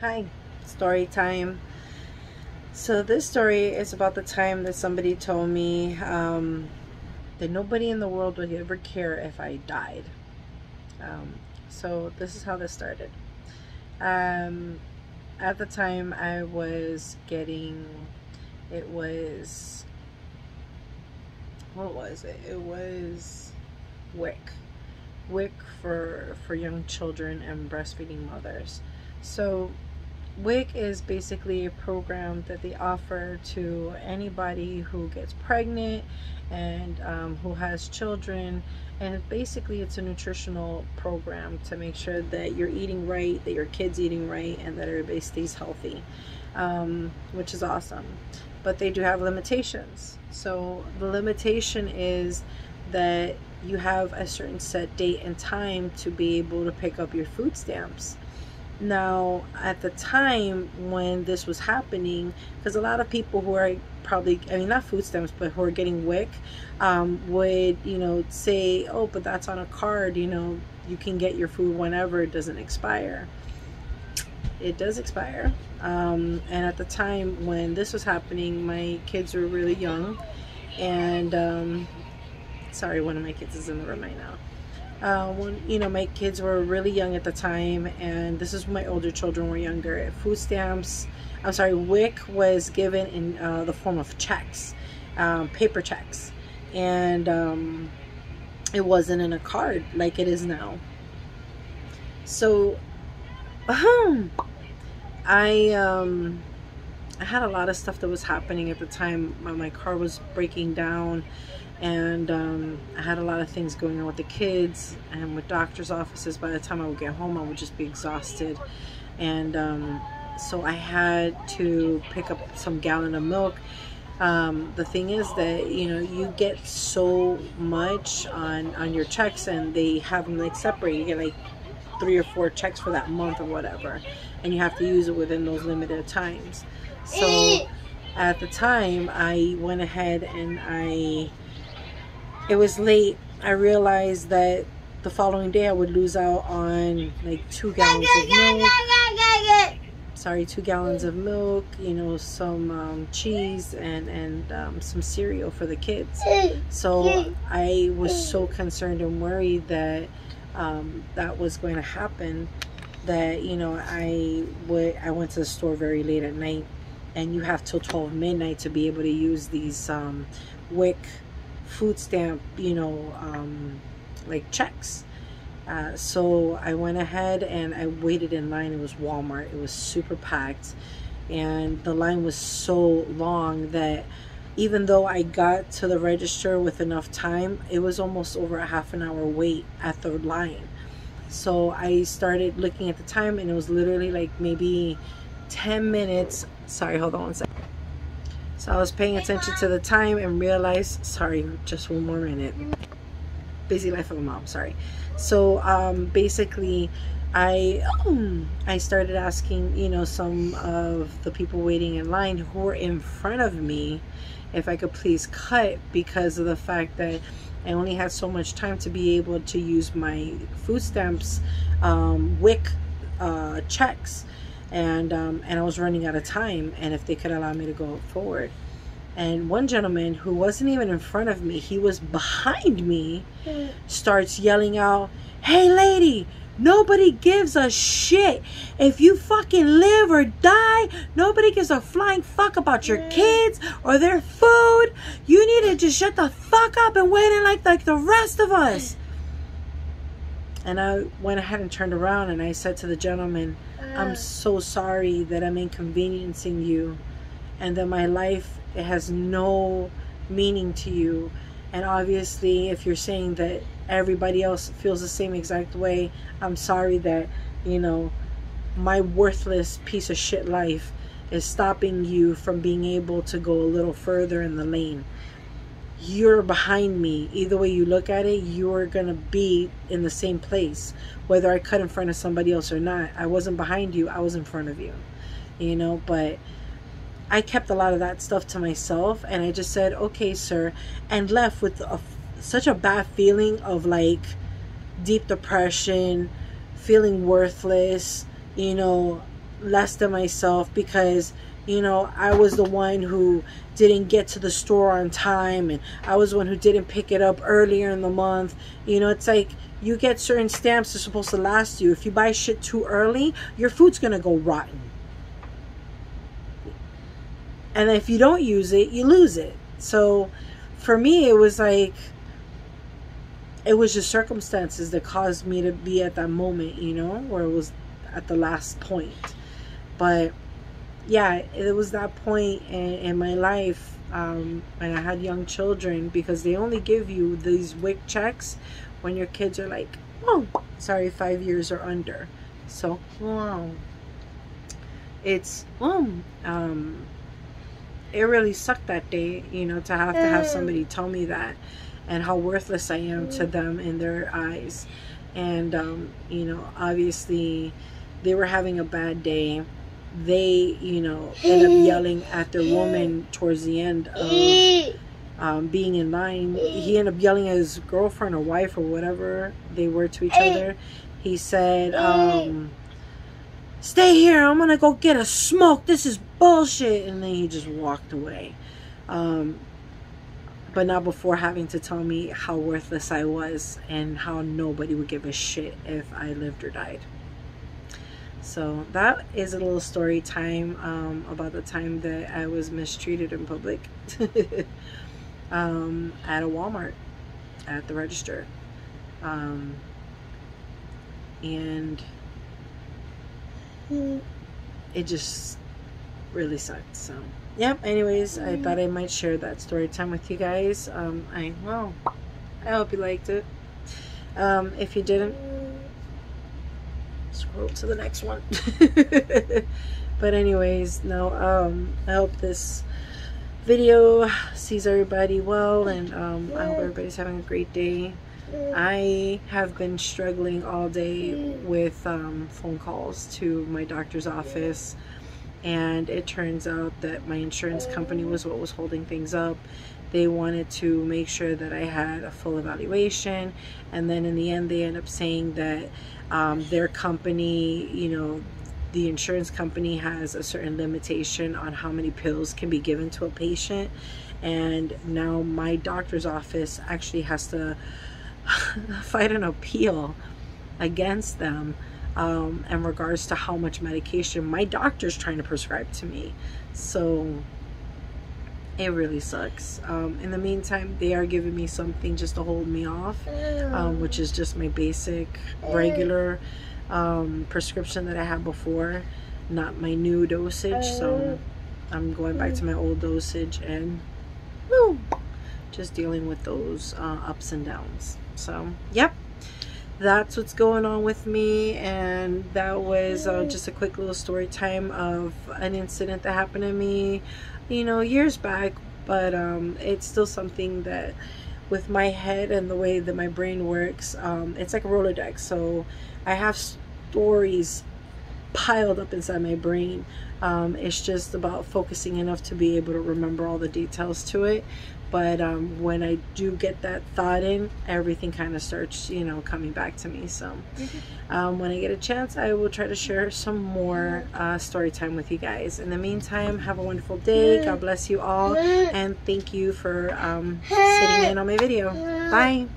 Hi, story time. So this story is about the time that somebody told me that nobody in the world would ever care if I died. So this is how this started. At the time I was getting, it was, what was it? It was WIC for young children and breastfeeding mothers. So WIC is basically a program that they offer to anybody who gets pregnant and who has children, and basically it's a nutritional program to make sure that you're eating right, that your kid's eating right, and that everybody stays healthy, which is awesome. But they do have limitations. So the limitation is that you have a certain set date and time to be able to pick up your food stamps. Now, at the time when this was happening, because a lot of people who are probably, I mean, not food stamps, but who are getting WIC, would, say, oh, but that's on a card, you can get your food whenever, it doesn't expire. It does expire. And at the time when this was happening, my kids were really young. And, sorry, one of my kids is in the room right now. When my kids were really young at the time, and this is when my older children were younger. Food stamps, WIC was given in the form of checks, paper checks, and it wasn't in a card like it is now. So I had a lot of stuff that was happening at the time. My car was breaking down, and I had a lot of things going on with the kids and with doctor's offices. By the time I would get home, I would just be exhausted. And so I had to pick up some gallon of milk. The thing is that, you get so much on your checks, and they have them like separate. You get like 3 or 4 checks for that month or whatever, and you have to use it within those limited times. So at the time, I went ahead and it was late. I realized that the following day I would lose out on like 2 gallons of milk. Sorry, 2 gallons of milk, some cheese and some cereal for the kids. So I was so concerned and worried that that was going to happen, that I went to the store very late at night, and you have till 12 midnight to be able to use these WIC food stamp, like checks. So I went ahead and I waited in line. It was Walmart. It was super packed, and the line was so long that even though I got to the register with enough time, it was almost over a half-an-hour wait at the line. So I started looking at the time, and it was literally like maybe 10 minutes. Sorry, hold on one second. So I was paying attention to the time and realized, sorry, just one more minute. Busy life of a mom, sorry. So basically, I started asking, some of the people waiting in line who were in front of me if I could please cut, because of the fact that I only had so much time to be able to use my food stamps, WIC checks. And I was running out of time, and if they could allow me to go forward. And one gentleman who wasn't even in front of me, he was behind me, starts yelling out, "Hey lady, nobody gives a shit if you fucking live or die. Nobody gives a flying fuck about your kids or their food. You need to just shut the fuck up and wait in like the rest of us." And I went ahead and turned around, and I said to the gentleman, "I'm so sorry that I'm inconveniencing you, and that my life, it has no meaning to you. And obviously, if you're saying that everybody else feels the same exact way, I'm sorry that, my worthless piece of shit life is stopping you from being able to go a little further in the lane. You're behind me. Either way you look at it, you're gonna be in the same place, whether I cut in front of somebody else or not. I wasn't behind you, I was in front of you, but I kept a lot of that stuff to myself, and I just said, "Okay, sir," and left with such a bad feeling of like deep depression, feeling worthless, less than myself because, you know, I was the one who didn't get to the store on time, and I was the one who didn't pick it up earlier in the month. You know, it's like you get certain stamps that are supposed to last you. If you buy shit too early, your food's gonna go rotten. And if you don't use it, you lose it. So for me, it was like, it was just circumstances that caused me to be at that moment, you know, where it was at the last point. But yeah, it was that point in my life when I had young children, because they only give you these WIC checks when your kids are like, oh, sorry, 5 years or under. So, wow. It's, it really sucked that day, you know, to have somebody tell me that, and how worthless I am to them in their eyes. And, you know, obviously they were having a bad day. They, you know, end up yelling at their woman towards the end of being in line. He ended up yelling at his girlfriend or wife or whatever they were to each other. He said, stay here, I'm gonna go get a smoke, this is bullshit. And then he just walked away. But not before having to tell me how worthless I was and how nobody would give a shit if I lived or died. So that is a little story time about the time that I was mistreated in public at a Walmart at the register. And it just really sucked. So yep, anyways, I thought I might share that story time with you guys. I hope you liked it. If you didn't, scroll to the next one. But anyways, no, I hope this video sees everybody well, and I hope everybody's having a great day. I have been struggling all day with phone calls to my doctor's office, and it turns out that my insurance company was what was holding things up. They wanted to make sure that I had a full evaluation, and then in the end they end up saying that their company, you know, the insurance company has a certain limitation on how many pills can be given to a patient, and now my doctor's office actually has to fight an appeal against them in regards to how much medication my doctor's trying to prescribe to me. So it really sucks. In the meantime, they are giving me something just to hold me off, which is just my basic regular prescription that I had before, not my new dosage. So I'm going back to my old dosage and just dealing with those ups and downs. So yep, that's what's going on with me. And that was just a quick little story time of an incident that happened to me, you know, years back. But it's still something that, with my head and the way that my brain works, it's like a Rolodex. So I have stories piled up inside my brain. It's just about focusing enough to be able to remember all the details to it. But when I do get that thought in, everything kind of starts, you know, coming back to me. So when I get a chance, I will try to share some more story time with you guys. In the meantime, have a wonderful day. God bless you all, and thank you for sitting in on my video. Bye.